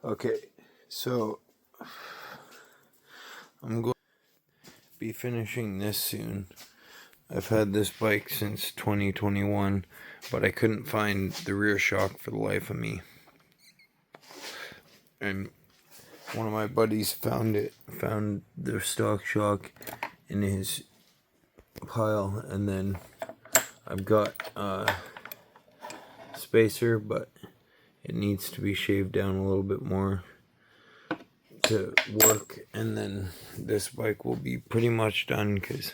Okay, so I'm going to be finishing this soon. I've had this bike since 2021, but I couldn't find the rear shock for the life of me. And one of my buddies found the stock shock in his pile, and then I've got a spacer, but it needs to be shaved down a little bit more to work, and then this bike will be pretty much done because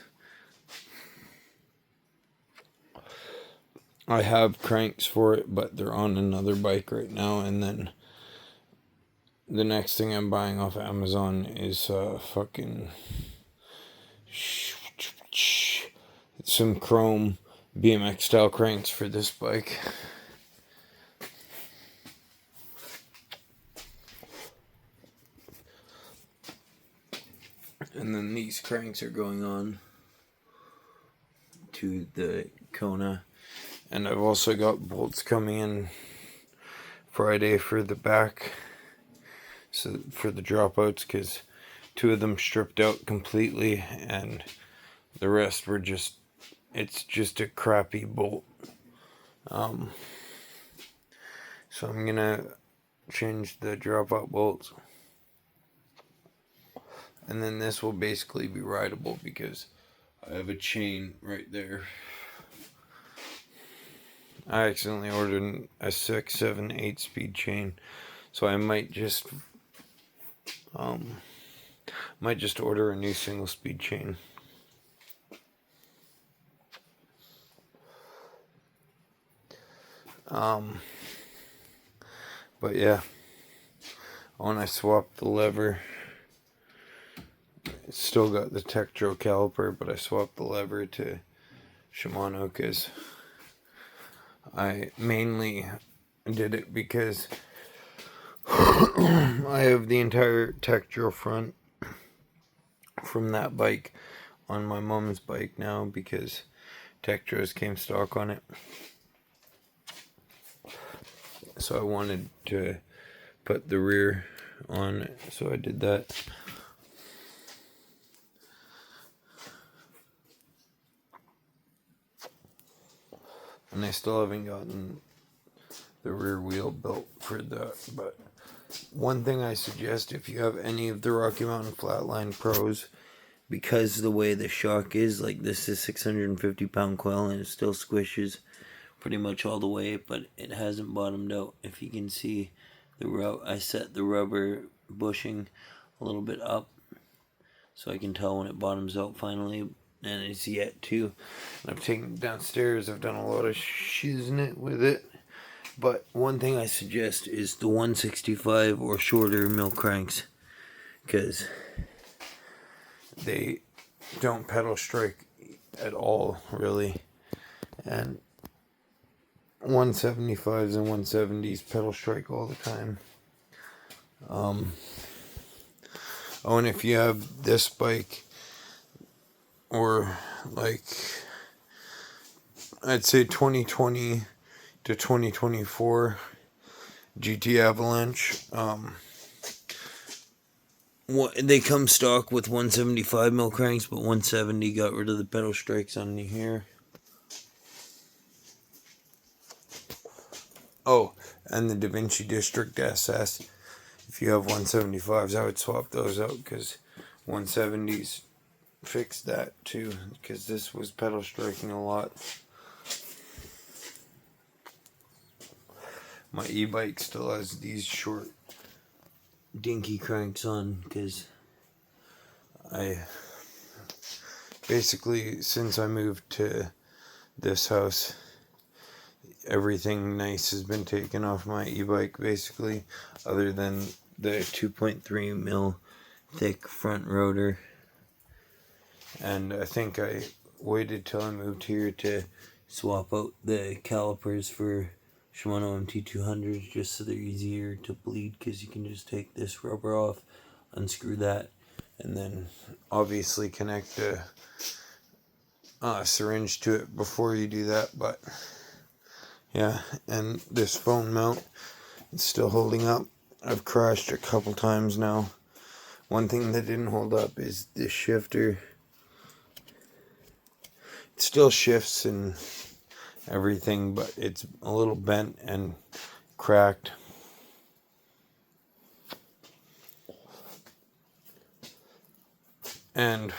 I have cranks for it, but they're on another bike right now. And then the next thing I'm buying off Amazon is fucking some chrome BMX style cranks for this bike. And then these cranks are going on to the Kona. And I've also got bolts coming in Friday for the back, so for the dropouts, because 2 of them stripped out completely and the rest were it's just a crappy bolt. So I'm gonna change the dropout bolts, and then this will basically be rideable because I have a chain right there. I accidentally ordered a 6, 7, 8 speed chain, so I might just order a new single speed chain. But yeah, when I swapped the lever, it's still got the Tektro caliper, but I swapped the lever to Shimano because I mainly did it because I have the entire Tektro front from that bike on my mom's bike now because Tektros came stock on it. So I wanted to put the rear on it, so I did that. And I still haven't gotten the rear wheel built for that. But one thing I suggest, if you have any of the Rocky Mountain Flatline Pros, because the way the shock is, like this is 650 pound coil and it still squishes pretty much all the way, but it hasn't bottomed out. If you can see I set the rubber bushing a little bit up so I can tell when it bottoms out finally, and it's yet to. And I've taken it downstairs, I've done a lot of shizzing it with it. But one thing I suggest is the 165 or shorter mill cranks, because they don't pedal strike at all, really. And 175s and 170s pedal strike all the time. Oh, and if you have this bike, or like, I'd say 2020 to 2024 GT Avalanche, they come stock with 175 mil cranks, but 170 got rid of the pedal strikes on here. Oh, and the Da Vinci District SS. If you have 175s, I would swap those out because 170s fixed that too, because this was pedal striking a lot. My e-bike still has these short dinky cranks on because I basically, since I moved to this house, everything nice has been taken off my e-bike basically, other than the 2.3 mil thick front rotor. And I think I waited till I moved here to swap out the calipers for Shimano MT200s just so they're easier to bleed, because you can just take this rubber off, unscrew that, and then obviously connect a syringe to it before you do that. But yeah, and this phone mount is still holding up. I've crashed a couple times now. One thing that didn't hold up is this shifter. It still shifts and everything, but it's a little bent and cracked. And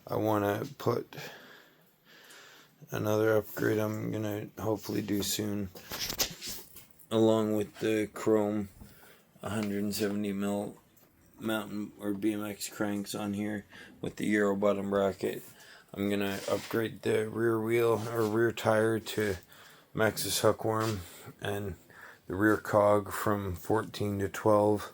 I want to put another upgrade I'm going to hopefully do soon, along with the chrome 170 mil mountain or BMX cranks on here with the Euro bottom bracket. I'm going to upgrade the rear wheel or rear tire to Maxxis Hookworm and the rear cog from 14 to 12.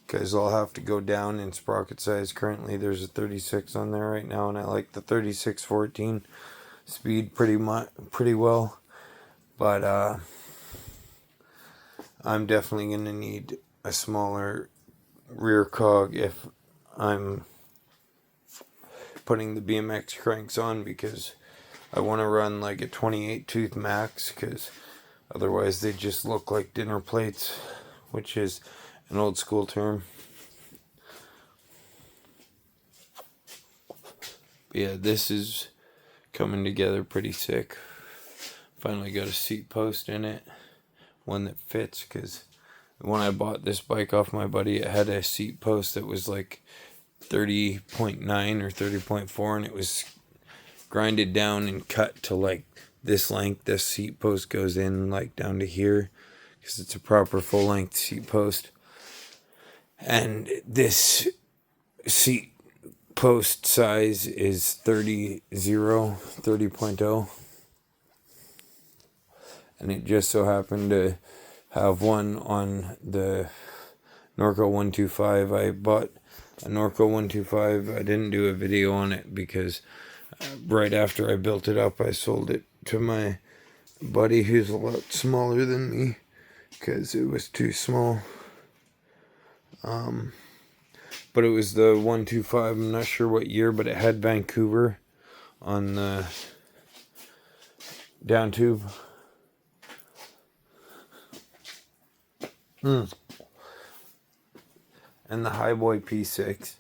Because I'll have to go down in sprocket size. Currently there's a 36 on there right now, and I like the 36-14 speed pretty well. But I'm definitely going to need a smaller rear cog if I'm putting the BMX cranks on, because I want to run like a 28 tooth max, because otherwise they just look like dinner plates, which is an old school term. But yeah, this is coming together pretty sick. Finally got a seat post in it, one that fits, because when I bought this bike off my buddy, it had a seat post that was like 30.9 or 30.4, and it was grinded down and cut to like this length. This seat post goes in like down to here, because it's a proper full length seat post. And this seat post size is 30.0. And it just so happened to have one on the Norco 125. I bought a Norco 125. I didn't do a video on it because right after I built it up, I sold it to my buddy who's a lot smaller than me, because it was too small. But it was the 125. I'm not sure what year, but it had Vancouver on the down tube. And the Highboy P6.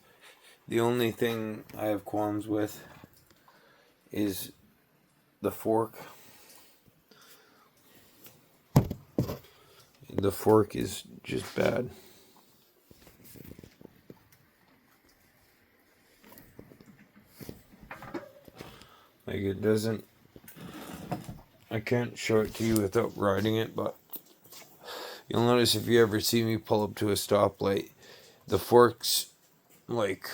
The only thing I have qualms with is the fork. The fork is just bad. Like, it doesn't, I can't show it to you without riding it, but you'll notice if you ever see me pull up to a stoplight, the forks, like,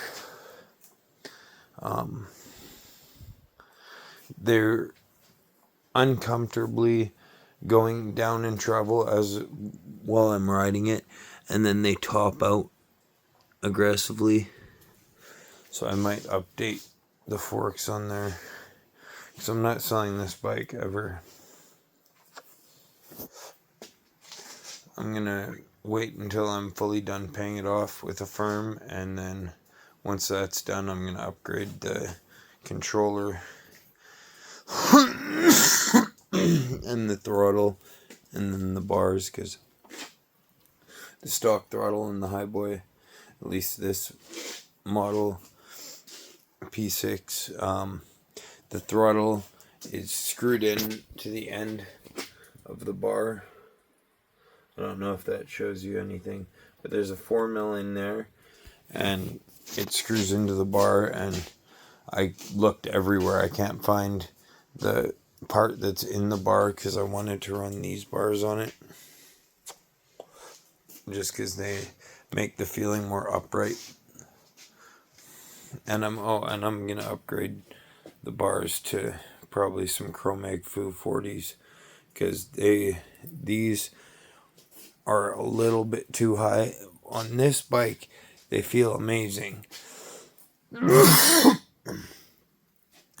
they're uncomfortably going down in travel as while I'm riding it, and then they top out aggressively. So I might update the forks on there, because I'm not selling this bike ever. I'm gonna wait until I'm fully done paying it off with a firm, and then once that's done, I'm gonna upgrade the controller and the throttle and then the bars, because the stock throttle in the Highboy, at least this model P6, the throttle is screwed in to the end of the bar. I don't know if that shows you anything, but there's a 4mm in there, and it screws into the bar, and I looked everywhere. I can't find the part that's in the bar, because I wanted to run these bars on it, just because they make the feeling more upright. And I'm gonna upgrade the bars to probably some Chromag Fu 40s, because these are a little bit too high. On this bike, they feel amazing.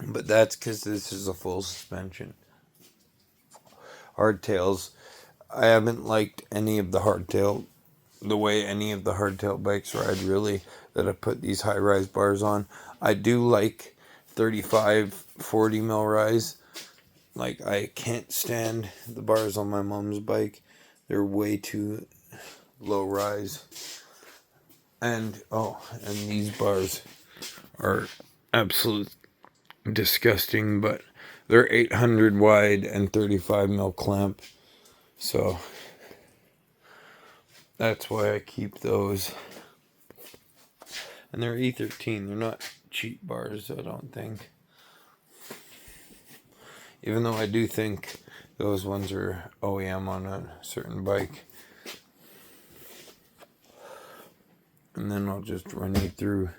But that's because this is a full suspension. Hardtails, I haven't liked any of the hardtail, the way any of the hardtail bikes ride, really, that I put these high rise bars on. I do like 35-40 mil rise, like, I can't stand the bars on my mom's bike. They're way too low rise. And these bars are absolute disgusting, but they're 800 wide and 35 mil clamp. So that's why I keep those. And they're E13. They're not cheap bars, I don't think. Even though I do think those ones are OEM on a certain bike. And then I'll just run you through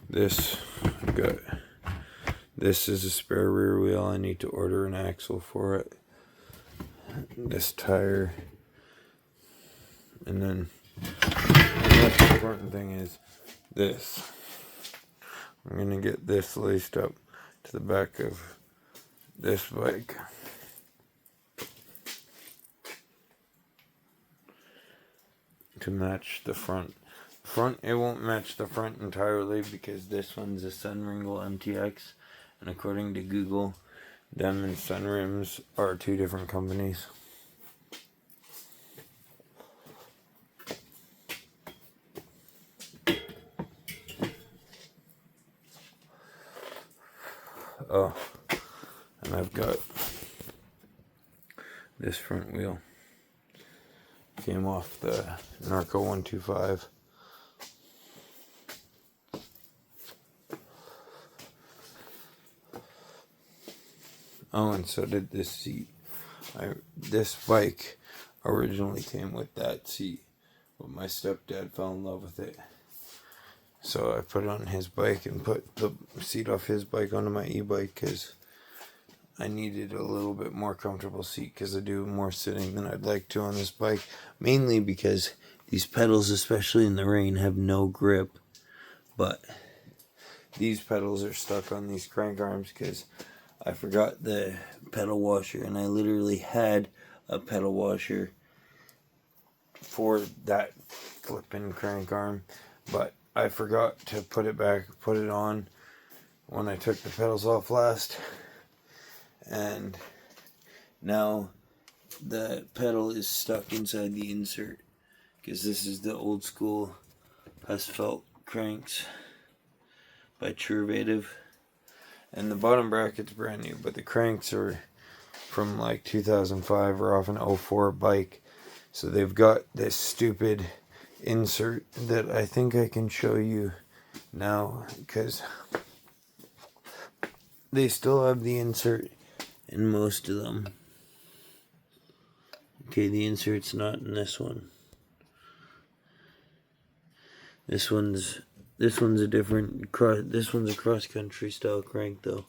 this. I've got, this is a spare rear wheel. I need to order an axle for it. This tire. And then the most important thing is this. I'm going to get this laced up to the back of this bike. To match the front. It won't match the front entirely because this one's a Sunringle MTX, and according to Google, them and Sunrims are two different companies. Oh, and I've got this front wheel. Came off the Narco 125. Oh, and so did this seat. This bike originally came with that seat, but my stepdad fell in love with it. So I put it on his bike and put the seat off his bike onto my e-bike because I needed a little bit more comfortable seat because I do more sitting than I'd like to on this bike. Mainly because these pedals, especially in the rain, have no grip. But these pedals are stuck on these crank arms because I forgot the pedal washer, and I literally had a pedal washer for that flipping crank arm, but I forgot to put it on when I took the pedals off last, and now the pedal is stuck inside the insert because this is the old school Husfeld cranks by Truvative. And the bottom bracket's brand new, but the cranks are from like 2005 or off an 04 bike. So they've got this stupid insert that I think I can show you now because they still have the insert in most of them. Okay, the insert's not in this one. This one's a different this one's a cross-country style crank though.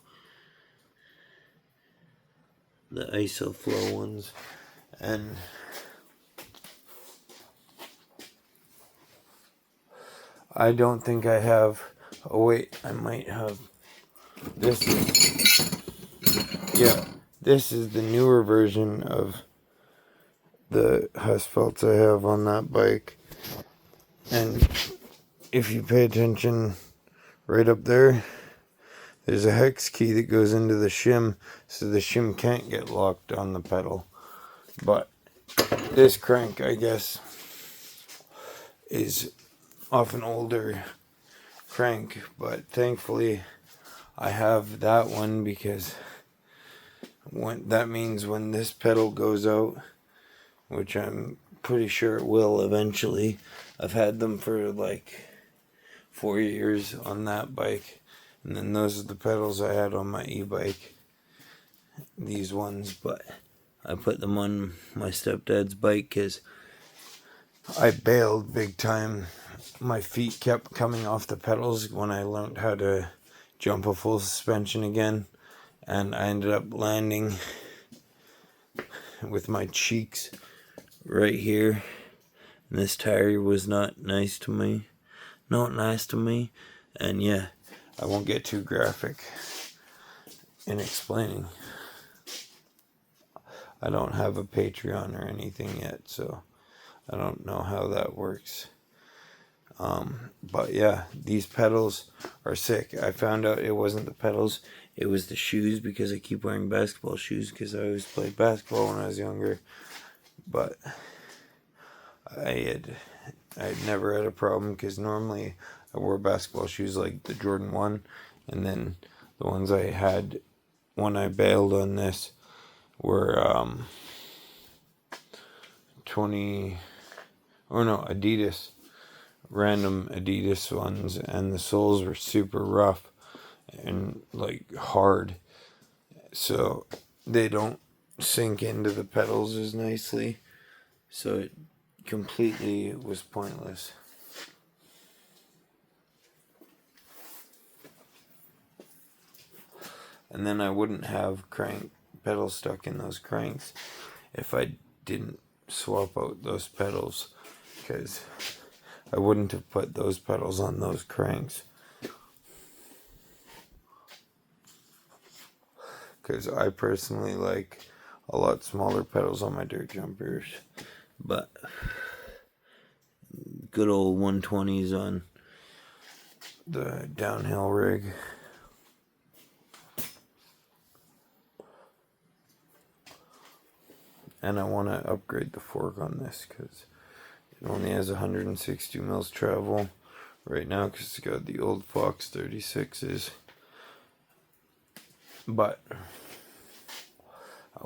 The ISOFlow ones. And I don't think I have, oh wait, I might have, this is the newer version of the Husfelds I have on that bike. And if you pay attention right up there, there's a hex key that goes into the shim, so the shim can't get locked on the pedal. But this crank, I guess, is off an older crank, but thankfully I have that one because that means when this pedal goes out, which I'm pretty sure it will eventually. I've had them for like 4 years on that bike, and then those are the pedals I had on my e-bike, these ones, but I put them on my stepdad's bike because I bailed big time. My feet kept coming off the pedals when I learned how to jump a full suspension again, and I ended up landing with my cheeks right here, and this tire was not nice to me, and yeah, I won't get too graphic in explaining. I don't have a Patreon or anything yet, so I don't know how that works. But yeah, these pedals are sick. I found out it wasn't the pedals, it was the shoes, because I keep wearing basketball shoes because I always played basketball when I was younger. But I had never had a problem, because normally I wore basketball shoes like the Jordan 1, and then the ones I had when I bailed on this were 20, or no, Adidas, random Adidas ones, and the soles were super rough and like hard, so they don't sink into the pedals as nicely, so it completely was pointless. And then I wouldn't have crank pedals stuck in those cranks if I didn't swap out those pedals, because I wouldn't have put those pedals on those cranks. Because I personally like a lot smaller pedals on my dirt jumpers, but good old 120s on the downhill rig. And I want to upgrade the fork on this because it only has 160 mils travel right now, because it's got the old Fox 36s. But I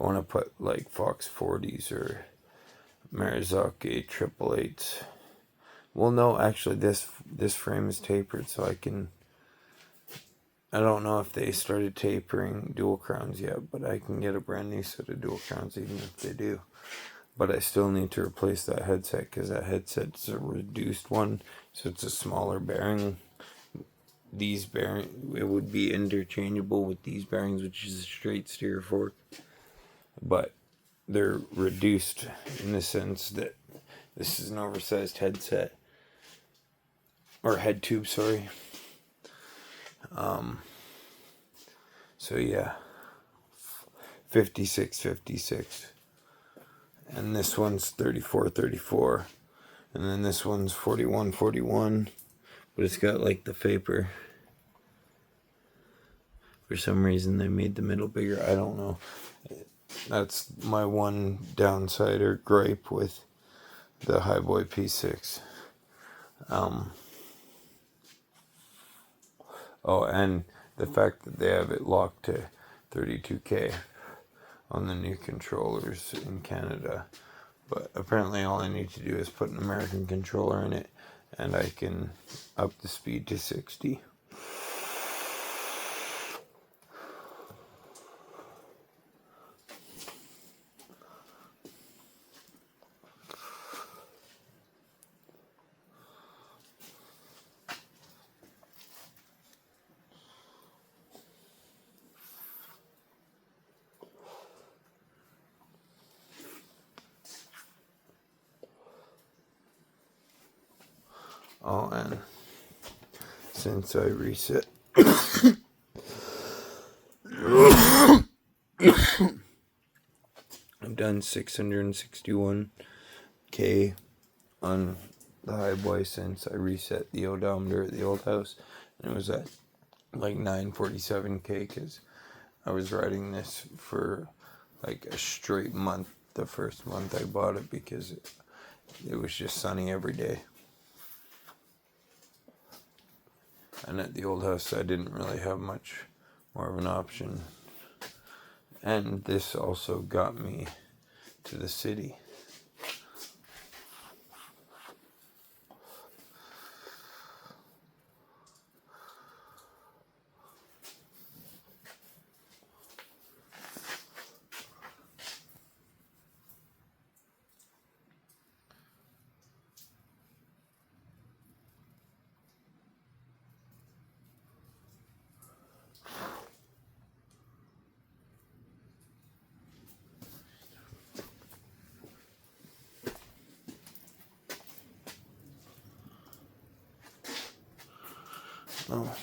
want to put like Fox 40s or Marzocchi 888s. Well, no, actually this frame is tapered, so I don't know if they started tapering dual crowns yet, but I can get a brand new set of dual crowns even if they do. But I still need to replace that headset, because that headset's a reduced one, so it's a smaller bearing. These bearings, it would be interchangeable with these bearings, which is a straight steer fork, but they're reduced in the sense that this is an oversized headset, or head tube, sorry. So yeah, 56, and this one's 34, and then this one's 41, but it's got like the vapor. For some reason they made the middle bigger. I don't know. That's my one downside or gripe with the Highboy P6. Oh, and the fact that they have it locked to 32K on the new controllers in Canada. But apparently all I need to do is put an American controller in it, and I can up the speed to 60. Oh, and since I reset, I've done 661K on the Highboy since I reset the odometer at the old house, and it was at like 947K, because I was riding this for like a straight month the first month I bought it, because it was just sunny every day. And at the old house I didn't really have much more of an option. And this also got me to the city. Oh.